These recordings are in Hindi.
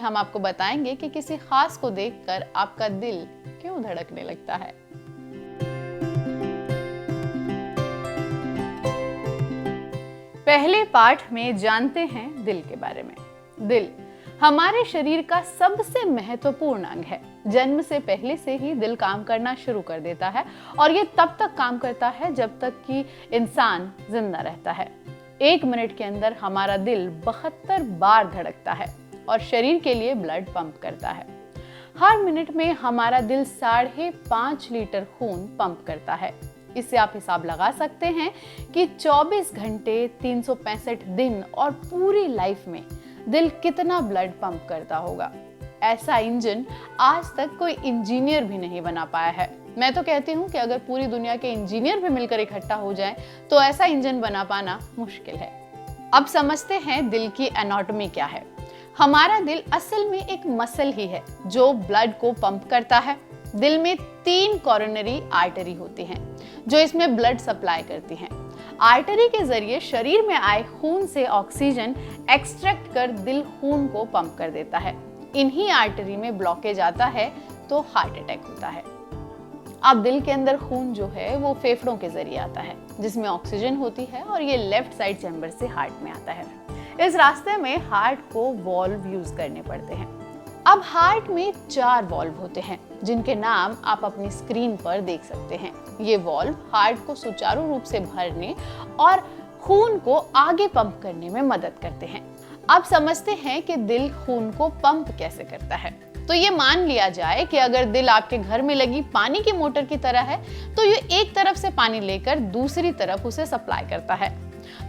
हम आपको बताएंगे कि किसी खास को देखकर आपका दिल क्यों धड़कने लगता है। पहले पाठ में जानते हैं दिल के बारे में। दिल हमारे शरीर का सबसे महत्वपूर्ण अंग है। जन्म से पहले से ही दिल काम करना शुरू कर देता है और ये तब तक काम करता है जब तक कि इंसान जिंदा रहता है। 1 मिनट के अंदर हमारा दिल 72 बार धड़कता है और शरीर के लिए ब्लड पंप करता है। हर मिनट में हमारा दिल 5.5 लीटर खून पंप करता है। इससे आप हिसाब लगा सकते हैं कि 24 घंटे 365 दिन और पूरी लाइफ में दिल कितना ब्लड पंप करता होगा। ऐसा इंजन आज तक कोई इंजीनियर भी नहीं बना पाया है। मैं तो कहती हूँ कि अगर पूरी दुनिया के इंजीनियर भी मिलकर इकट्ठा हो जाएं, तो ऐसा इंजन बना पाना मुश्किल है। अब समझते हैं दिल की एनाटॉमी क्या है। हमारा दिल असल में एक मसल ही है जो ब्लड को पंप करता है। दिल में 3 कोरोनरी आर्टरी होती हैं जो इसमें ब्लड सप्लाई करती हैं। आर्टरी के जरिए शरीर में आए खून से ऑक्सीजन एक्सट्रैक्ट कर दिल खून को पंप कर देता है। इन्हीं आर्टरी में ब्लॉकेज आता है तो हार्ट अटैक होता है। अब दिल के अंदर खून जो है वो फेफड़ों के जरिए आता है जिसमें ऑक्सीजन होती है और ये लेफ्ट साइड चैम्बर से हार्ट में आता है। इस रास्ते में हार्ट को वॉल्व यूज करने पड़ते हैं। अब हार्ट में 4 वॉल्व होते हैं जिनके नाम आप अपनी स्क्रीन पर देख सकते हैं। ये वॉल्व हार्ट को सुचारू रूप से भरने और खून को आगे पंप करने में मदद करते हैं। अब समझते हैं कि दिल खून को पंप कैसे करता है। तो ये मान लिया जाए कि अगर दिल आपके घर में लगी पानी की मोटर की तरह है, तो ये एक तरफ से पानी लेकर दूसरी तरफ उसे सप्लाई करता है।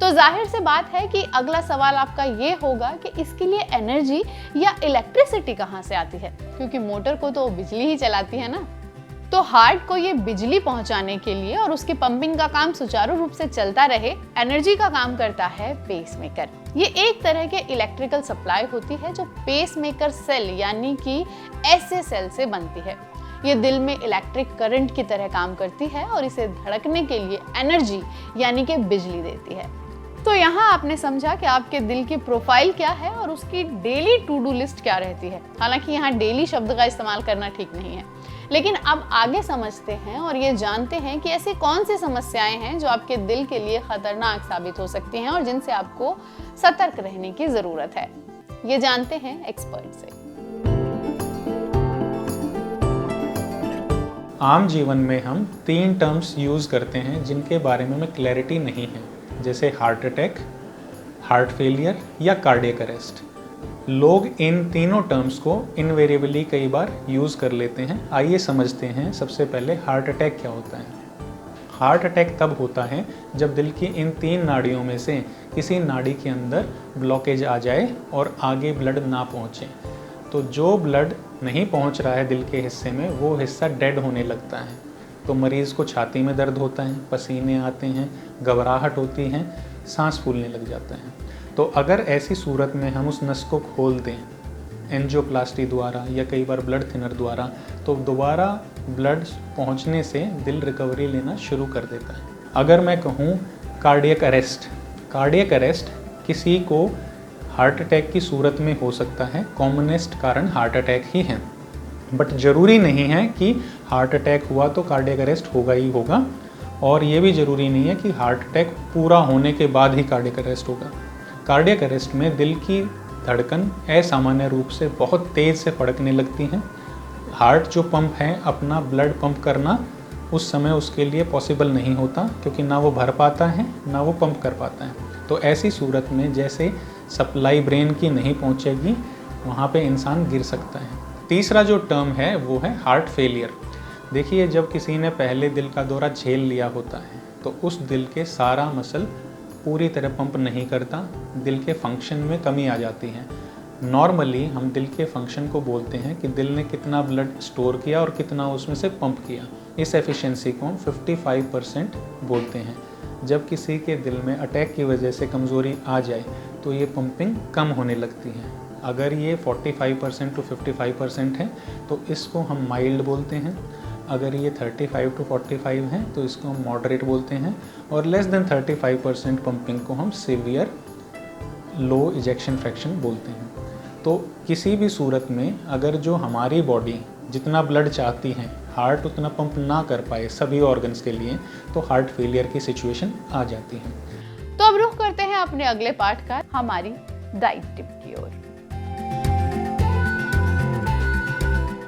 तो जाहिर सी बात है कि अगला सवाल आपका ये होगा कि इसके लिए एनर्जी या इलेक्ट्रिसिटी कहाँ से आती है, क्योंकि मोटर को तो बिजली ही चलाती है ना। तो हार्ट को ये बिजली पहुंचाने के लिए और उसकी पंपिंग का काम सुचारू रूप से चलता रहे, एनर्जी का काम करता है पेसमेकर। ये एक तरह के इलेक्ट्रिकल सप्लाई होती है जो पेसमेकर सेल यानी कि ऐसे सेल से बनती है। ये दिल में इलेक्ट्रिक करंट की तरह काम करती है और इसे धड़कने के लिए एनर्जी यानी कि बिजली देती है। तो यहाँ आपने समझा कि आपके दिल की प्रोफाइल क्या है और उसकी डेली टू डू लिस्ट क्या रहती है। हालांकि यहाँ डेली शब्द का इस्तेमाल करना ठीक नहीं है, लेकिन अब आगे समझते हैं और ये जानते हैं कि ऐसी कौन सी समस्याएं हैं जो आपके दिल के लिए खतरनाक साबित हो सकती हैं और जिनसे आपको सतर्क रहने की जरूरत है। ये जानते हैं एक्सपर्ट से। आम जीवन में हम 3 टर्म्स यूज़ करते हैं जिनके बारे में हमें क्लैरिटी नहीं है, जैसे हार्ट अटैक, हार्ट फेलियर या कार्डियक अरेस्ट। लोग इन तीनों टर्म्स को इनवेरिएबली कई बार यूज़ कर लेते हैं। आइए समझते हैं सबसे पहले हार्ट अटैक क्या होता है। हार्ट अटैक तब होता है जब दिल की इन 3 नाड़ियों में से किसी नाड़ी के अंदर ब्लॉकेज आ जाए और आगे ब्लड ना पहुँचे। तो जो ब्लड नहीं पहुँच रहा है दिल के हिस्से में, वो हिस्सा डेड होने लगता है। तो मरीज़ को छाती में दर्द होता है, पसीने आते हैं, घबराहट होती है, सांस फूलने लग जाता है। तो अगर ऐसी सूरत में हम उस नस को खोल दें एंजियोप्लास्टी द्वारा या कई बार ब्लड थिनर द्वारा, तो दोबारा ब्लड पहुंचने से दिल रिकवरी लेना शुरू कर देता है। अगर मैं कहूँ कार्डियक अरेस्ट किसी को हार्ट अटैक की सूरत में हो सकता है। कॉमनेस्ट कारण हार्ट अटैक ही है, बट ज़रूरी नहीं है कि हार्ट अटैक हुआ तो कार्डियक अरेस्ट होगा ही होगा, और ये भी ज़रूरी नहीं है कि हार्ट अटैक पूरा होने के बाद ही कार्डियक अरेस्ट होगा। कार्डियक अरेस्ट में दिल की धड़कन असामान्य रूप से बहुत तेज़ से फड़कने लगती हैं। हार्ट जो पंप है अपना ब्लड पंप करना उस समय उसके लिए पॉसिबल नहीं होता, क्योंकि ना वो भर पाता है ना वो पंप कर पाता है। तो ऐसी सूरत में जैसे सप्लाई ब्रेन की नहीं पहुंचेगी, वहाँ पे इंसान गिर सकता है। तीसरा जो टर्म है वो है हार्ट फेलियर। देखिए, जब किसी ने पहले दिल का दौरा झेल लिया होता है तो उस दिल के सारा मसल पूरी तरह पंप नहीं करता, दिल के फंक्शन में कमी आ जाती है। नॉर्मली हम दिल के फंक्शन को बोलते हैं कि दिल ने कितना ब्लड स्टोर किया और कितना उसमें से पंप किया। इस एफिशिएंसी को हम 55% बोलते हैं। जब किसी के दिल में अटैक की वजह से कमज़ोरी आ जाए तो ये पंपिंग कम होने लगती है। अगर ये 45% to 55% है तो इसको हम माइल्ड बोलते हैं। अगर ये 35 to 45 है तो इसको हम मॉडरेट बोलते हैं, और लेस देन 35% पंपिंग को हम सीवियर लो इजेक्शन फ्रैक्शन बोलते हैं। तो किसी भी सूरत में अगर जो हमारी बॉडी जितना ब्लड चाहती है हार्ट उतना पंप ना कर पाए सभी ऑर्गन्स के लिए, तो हार्ट फेलियर की सिचुएशन आ जाती है। तो अब रुख करते हैं अपने अगले पाठ का, हमारी डाइट टिप की ओर।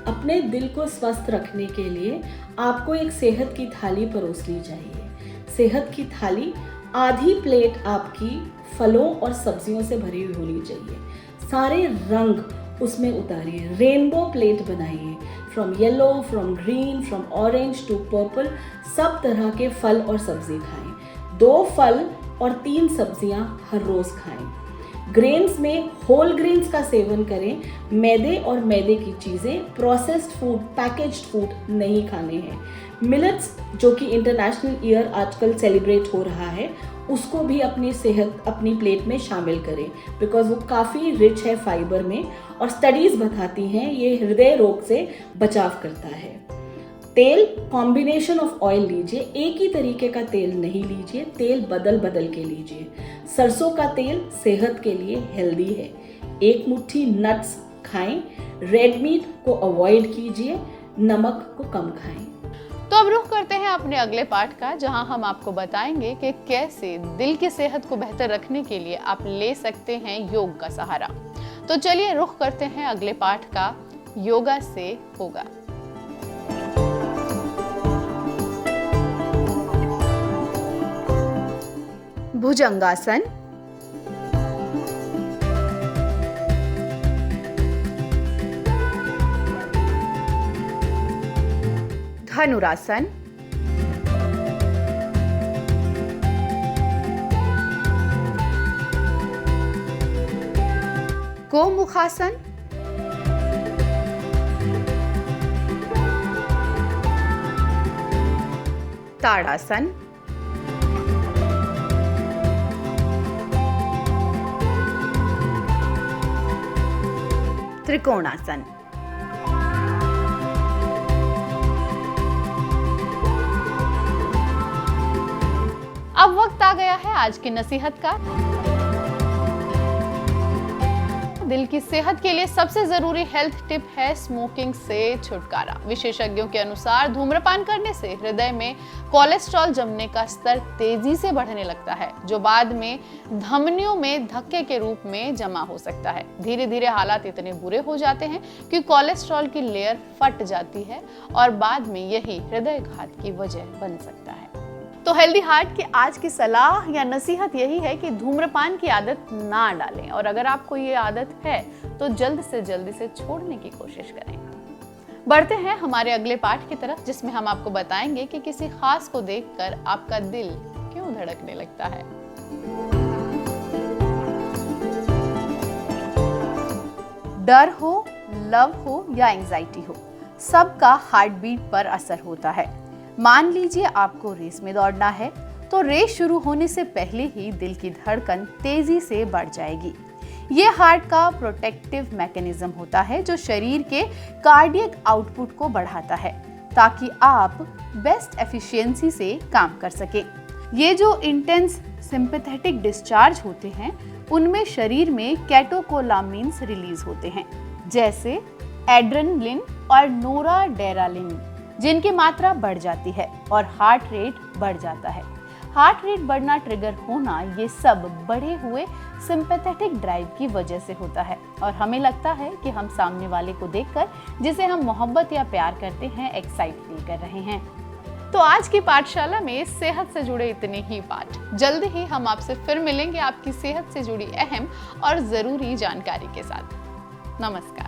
अपने दिल को स्वस्थ रखने के लिए आपको एक सेहत की थाली परोसनी चाहिए। सेहत की थाली आधी प्लेट आपकी फलों और सब्जियों से भरी हुई होनी चाहिए। सारे रंग उसमें उतारिए, रेनबो प्लेट बनाइए, from yellow, from green, from orange to purple, सब तरह के फल और सब्जी खाएं। 2 फल और 3 सब्जियां हर रोज खाएं। ग्रेन्स में होल ग्रेन्स का सेवन करें। मैदे और मैदे की चीज़ें, प्रोसेस्ड फूड, पैकेज्ड फूड नहीं खाने हैं। मिलेट्स, जो कि इंटरनेशनल ईयर आजकल सेलिब्रेट हो रहा है, उसको भी अपनी सेहत अपनी प्लेट में शामिल करें, बिकॉज वो काफ़ी रिच है फाइबर में, और स्टडीज़ बताती हैं ये हृदय रोग से बचाव करता है। तेल कॉम्बिनेशन ऑफ ऑयल लीजिए, एक ही तरीके का तेल नहीं लीजिए, तेल बदल बदल के लीजिए। सरसों का तेल सेहत के लिए हेल्दी है। 1 मुट्ठी नट्स खाएं। रेड मीट को अवॉइड कीजिए, नमक को कम खाएं। तो अब रुख करते हैं अपने अगले पाठ का, जहां हम आपको बताएंगे कि कैसे दिल की सेहत को बेहतर रखने के लिए आप ले सकते हैं योग का सहारा। तो चलिए रुख करते हैं अगले पाठ का, योगा से होगा। भुजंगासन, धनुरासन, गोमुखासन, ताड़ासन, त्रिकोणासन। अब वक्त आ गया है आज की नसीहत का। दिल की सेहत के लिए सबसे जरूरी हेल्थ टिप है स्मोकिंग से छुटकारा। विशेषज्ञों के अनुसार धूम्रपान करने से हृदय में कोलेस्ट्रॉल जमने का स्तर तेजी से बढ़ने लगता है, जो बाद में धमनियों में धक्के के रूप में जमा हो सकता है। धीरे धीरे हालात इतने बुरे हो जाते हैं कि कोलेस्ट्रॉल की लेयर फट जाती है और बाद में यही हृदय घात की वजह बन सकता है। तो हेल्दी हार्ट की आज की सलाह या नसीहत यही है कि धूम्रपान की आदत ना डालें, और अगर आपको ये आदत है तो जल्द से जल्द इसे छोड़ने की कोशिश करें। बढ़ते हैं हमारे अगले पाठ की तरफ, जिसमें हम आपको बताएंगे कि किसी खास को देखकर आपका दिल क्यों धड़कने लगता है। डर हो, लव हो या एंजाइटी हो, सबका हार्ट बीट पर असर होता है। मान लीजिए आपको रेस में दौड़ना है, तो रेस शुरू होने से पहले ही दिल की धड़कन तेजी से बढ़ जाएगी। ये हार्ट का प्रोटेक्टिव मैकेनिज्म होता है जो शरीर के कार्डियक आउटपुट को बढ़ाता है ताकि आप बेस्ट एफिशिएंसी से काम कर सके। ये जो इंटेंस सिंपैथेटिक डिस्चार्ज होते हैं, उनमें शरीर में कैटेकोलामिन्स रिलीज होते हैं, जैसे एड्रेनलिन और नोराडेरालिन, जिनकी मात्रा बढ़ जाती है और हार्ट रेट बढ़ जाता है। हार्ट रेट बढ़ना, ट्रिगर होना, ये सब बढ़े हुए सिंपैथेटिक ड्राइव की वजह से होता है और हमें लगता है कि हम सामने वाले को देखकर, जिसे हम मोहब्बत या प्यार करते हैं, एक्साइट फील कर रहे हैं। तो आज की पाठशाला में सेहत से जुड़े इतने ही पाठ। जल्द ही हम आपसे फिर मिलेंगे आपकी सेहत से जुड़ी अहम और जरूरी जानकारी के साथ। नमस्कार।